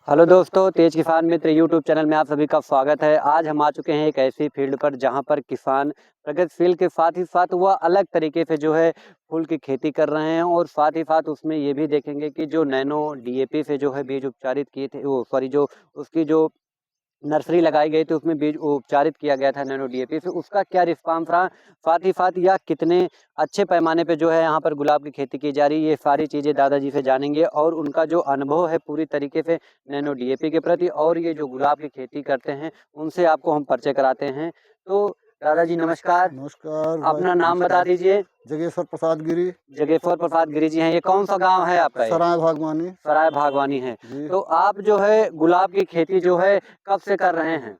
Hello दोस्तों, तेज किसान मित्र YouTube channel में आप सभी का स्वागत है। आज हम आ चुके हैं एक ऐसी फील्ड पर जहां पर किसान प्रगतिशील के साथ ही साथ वह अलग तरीके से जो है फूल की खेती कर रहे हैं और साथ ही साथ उसमें ये भी देखेंगे कि जो नैनो डीएपी से जो है बीज उपचारित किए थे, वो सॉरी जो उसकी जो नर्सरी लगाई गई थी उसमें बीज उपचारित किया गया था नैनो डीएपी से, उसका क्या रिस्पांस रहा, साथ ही साथ यह कितने अच्छे पैमाने पे जो है यहाँ पर गुलाब की खेती की जा रही है, ये सारी चीज़ें दादाजी से जानेंगे और उनका जो अनुभव है पूरी तरीके से नैनो डीएपी के प्रति और ये जो गुलाब की खेती करते हैं उनसे आपको हम परिचय कराते हैं। तो दादाजी नमस्कार, नमस्कार भाई। अपना नाम बता दीजिए। जगेश्वर प्रसाद गिरी, जगेश्वर प्रसाद गिरी जी हैं। ये कौन सा गांव है आपका? ये सराय भागवानी सराय भागवानी है। जी। तो आप जो है गुलाब की खेती जो है कब से कर रहे हैं?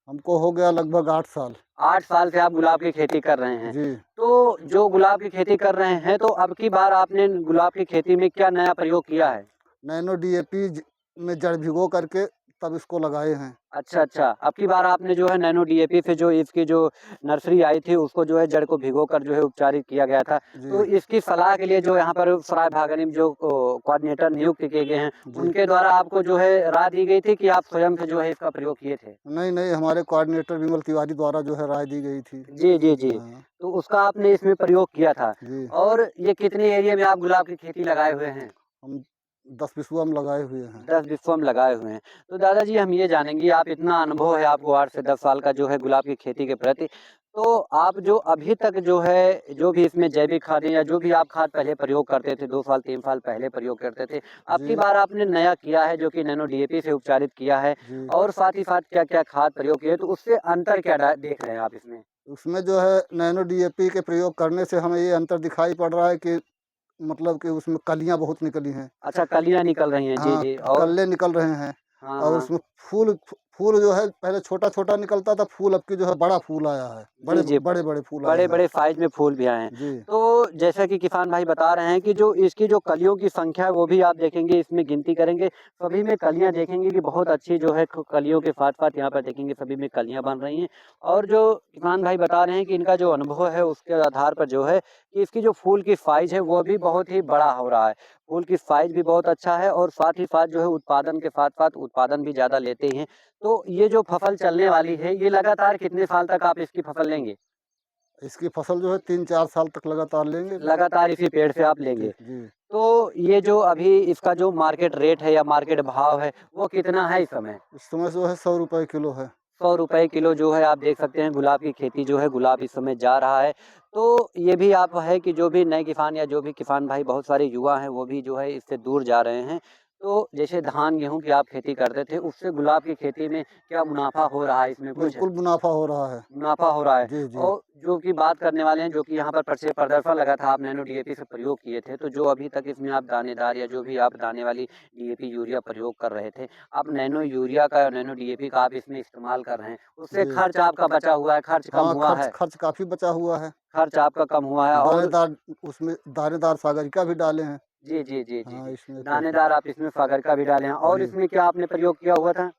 हमको हो गया लगभग 8 साल 8 साल से आप गुलाब की खेती कर रहे हैं। जी। तो जो गुलाब की खेती कर रहे हैं, तो अब की बार आपने गुलाब की खेती में क्या नया प्रयोग किया है? नैनो डीएपी में जड़ भिगो करके तब इसको लगाए हैं। अच्छा, अच्छा। अब की बार आपने जो है नैनो डीएपी से जो इसकी जो नर्सरी आई थी उसको जो है जड़ को भिगोकर जो है उपचारित किया गया था। तो जी इसकी सलाह के लिए जो यहाँ पर सराय भागनी में जो कोऑर्डिनेटर नियुक्त किए गए हैं, जी। उनके द्वारा आपको जो है राय दी गई थी कि आप स्वयं से जो है इसका प्रयोग किए थे? नहीं नहीं, हमारे कोऑर्डिनेटर विमल तिवारी द्वारा जो है राय दी गई थी। जी, जी, जी। हाँ तो उसका आपने इसमें प्रयोग किया था। जी। और ये कितने एरिया में आप गुलाब की खेती लगाए हुए हैं? हम 10 बिस्वा में लगाए हुए हैं। 10 बिस्वा में लगाए हुए हैं। तो दादाजी हम ये जानेंगे, आप इतना अनुभव है आपको 8 से 10 साल का जो है गुलाब की खेती के प्रति, तो आप जो अभी तक जो है, जो भी इसमें जैविक खादें या जो भी आप खाद पहले प्रयोग करते थे, 2 साल 3 साल पहले प्रयोग करते थे, अब की जी बार आपने नया किया है जो कि नैनो डीएपी से उपचारित किया है जी। और साथ ही साथ क्या-क्या खाद प्रयोग किए, तो उससे अंतर क्या देख रहे हैं आप इसमें? उसमें जो है नैनो डीएपी के प्रयोग करने से हमें ये अंतर दिखाई पड़ रहा है कि मतलब कि उसमें कलियां बहुत निकली हैं। अच्छा, कलियाँ निकल रही हैं। जी, हाँ, जी। और? कल्ले निकल रहे हैं। हाँ, और हाँ। उसमें फूल फूल जो है पहले छोटा-छोटा निकलता था, फूल अब की जो है बड़ा फूल आया है। जी, जी। बड़े-बड़े फूल आए हैं। बड़े-बड़े साइज़ में फूल भी आए हैं। जी। तो जैसा कि किसान भाई बता रहे हैं कि जो इसकी जो कलियों की संख्या है वो भी आप देखेंगे, इसमें गिनती करेंगे, सभी में कलियाँ देखेंगे कि बहुत अच्छी जो है कलियों के साथ-साथ यहाँ पर देखेंगे सभी में कलियाँ बन रही हैं। और जो किसान भाई बता रहे हैं कि इनका जो अनुभव है उसके आधार पर जो है कि इसकी जो फूल की साइज़ है वो भी बहुत ही बड़ा हो रहा है। फूल की साइज़ भी बहुत अच्छा है और साथ ही साथ जो है उत्पादन के साथ-साथ उत्पादन भी ज़्यादा लेते हैं। तो ये जो फसल चलने वाली है, ये लगातार कितने साल तक आप इसकी फसल लेंगे? इसकी फसल जो है 3-4 साल तक लगातार लेंगे। लगातार इसी पेड़ से आप जी, लेंगे। जी। तो ये जो अभी इसका जो मार्केट रेट है या मार्केट भाव है, वो कितना है इस समय? इस समय जो है ₹100 किलो है। ₹100 किलो जो है आप देख सकते हैं गुलाब की खेती जो है गुलाब इस समय जा रहा है। तो ये भी आप है कि जो भी नए किसान या जो भी किसान भाई बहुत सारे युवा हैं वो भी जो है इससे दूर जा रहे हैं। तो जैसे धान, गेहूँ की आप खेती करते थे उससे गुलाब की खेती में क्या मुनाफ़ा हो रहा है इसमें कुछ? बिल्कुल मुनाफ़ा हो रहा है। मुनाफ़ा हो रहा है। जी, जी। और जो कि बात करने वाले हैं, जो कि यहाँ पर परिचय प्रदर्शन लगा था, आप नैनो डीएपी से प्रयोग किए थे, तो जो अभी तक इसमें आप दानेदार या जो भी आप दाने वाली डीएपी, यूरिया प्रयोग कर रहे थे, आप नैनो यूरिया का या नैनो डीएपी का आप इसमें इस्तेमाल कर रहे हैं, उससे जी। खर्च आपका बचा हुआ है, खर्च कम हाँ, हुआ खर्च है, खर्च काफ़ी बचा हुआ है। खर्च आपका कम हुआ है और दानेदार उसमें दानेदार सागरिका भी डाले हैं। जी, जी, जी, जी, हाँ, जी। इसमें तो दानेदार आप इसमें सागर का भी डाले हैं और जी। इसमें क्या आपने प्रयोग किया हुआ था?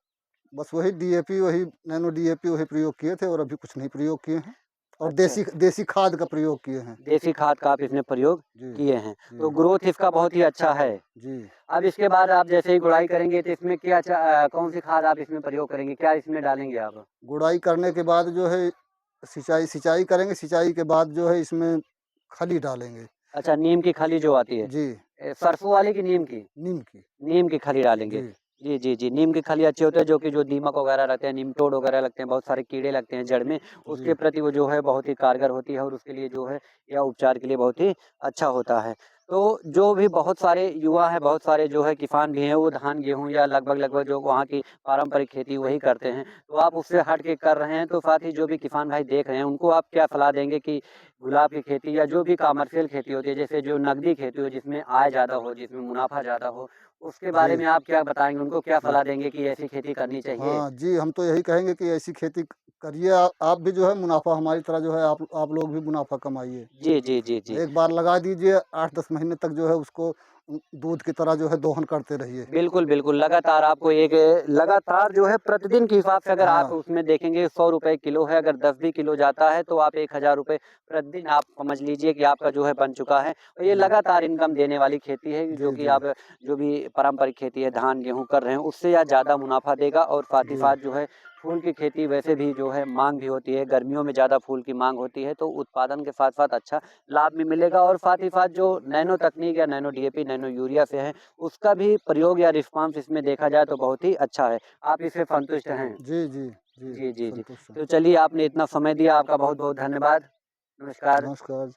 बस वही डीएपी, वही नैनो डीएपी वही प्रयोग किए थे और अभी कुछ नहीं प्रयोग किए हैं। और अच्छा। देसी देसी खाद का प्रयोग किए हैं। देसी खाद का आप इसमें प्रयोग जी, किए हैं, जी, तो ग्रोथ इसका बहुत ही अच्छा है। जी। अब इसके बाद आप जैसे ही गुड़ाई करेंगे तो इसमें क्या कौन-सी खाद आप इसमें प्रयोग करेंगे? क्या इसमें डालेंगे आप? गुड़ाई करने के बाद जो है सिंचाई सिंचाई करेंगे, सिंचाई के बाद जो है इसमें खली डालेंगे। अच्छा, नीम की खली जो आती है। जी, सरसों वाली कि नीम की? नीम की। नीम की खली डालेंगे। जी, जी, जी, जी। नीम की खली अच्छी होती है जो कि जो दीमक वगैरह रहते हैं, निमटोड वगैरह लगते हैं, बहुत सारे कीड़े लगते हैं जड़ में, उसके जी, प्रति वो जो है बहुत ही कारगर होती है और उसके लिए जो है या उपचार के लिए बहुत ही अच्छा होता है। तो जो भी बहुत सारे युवा हैं, बहुत सारे जो है किसान भी हैं, वो धान, गेहूँ या लगभग-लगभग जो वहाँ की पारंपरिक खेती वही करते हैं। तो आप उससे हट के कर रहे हैं, तो साथ ही जो भी किसान भाई देख रहे हैं, उनको आप क्या सलाह देंगे कि गुलाब की खेती या जो भी कमर्शियल खेती होती है, जैसे जो नकदी खेती हो, जिसमें आय ज़्यादा हो, जिसमें मुनाफ़ा ज़्यादा हो, उसके बारे जी, में आप क्या बताएँगे? उनको क्या जी। सलाह देंगे कि ऐसी खेती करनी चाहिए? हाँ जी, हम तो यही कहेंगे कि ऐसी खेती करिए। आप भी जो है मुनाफ़ा हमारी तरह जो है आप लोग भी मुनाफ़ा कमाइए। जी, जी, जी, जी। एक बार लगा दीजिए, 8-10 महीने तक जो है उसको दूध की तरह जो है दोहन करते रहिए। बिल्कुल, बिल्कुल। लगातार आपको एक लगातार जो है प्रतिदिन के हिसाब से अगर आप हाँ, उसमें देखेंगे ₹100 किलो है, अगर 10 भी किलो जाता है तो आप ₹1000 प्रतिदिन आप समझ लीजिए कि आपका जो है बन चुका है। और ये जी, लगातार इनकम देने वाली खेती है जो जी, कि जी, आप जो भी पारंपरिक खेती है, धान, गेहूँ कर रहे हैं, उससे या ज़्यादा मुनाफ़ा देगा और साथ ही जी, साथ जो है फूल की खेती वैसे भी जो है माँग भी होती है, गर्मियों में ज़्यादा फूल की माँग होती है, तो उत्पादन के साथ-साथ अच्छा लाभ भी मिलेगा और साथ ही साथ जो नैनो तकनीक या नैनो डीएपी, नैनो यूरिया से है, उसका भी प्रयोग या रिस्पॉन्स इसमें देखा जाए तो बहुत ही अच्छा है। आप इससे संतुष्ट हैं? जी, जी, जी, जी, जी, जी। संतुष्ट हूँ। तो चलिए आपने इतना समय दिया, आपका बहुत-बहुत धन्यवाद। नमस्कार। नमस्कार।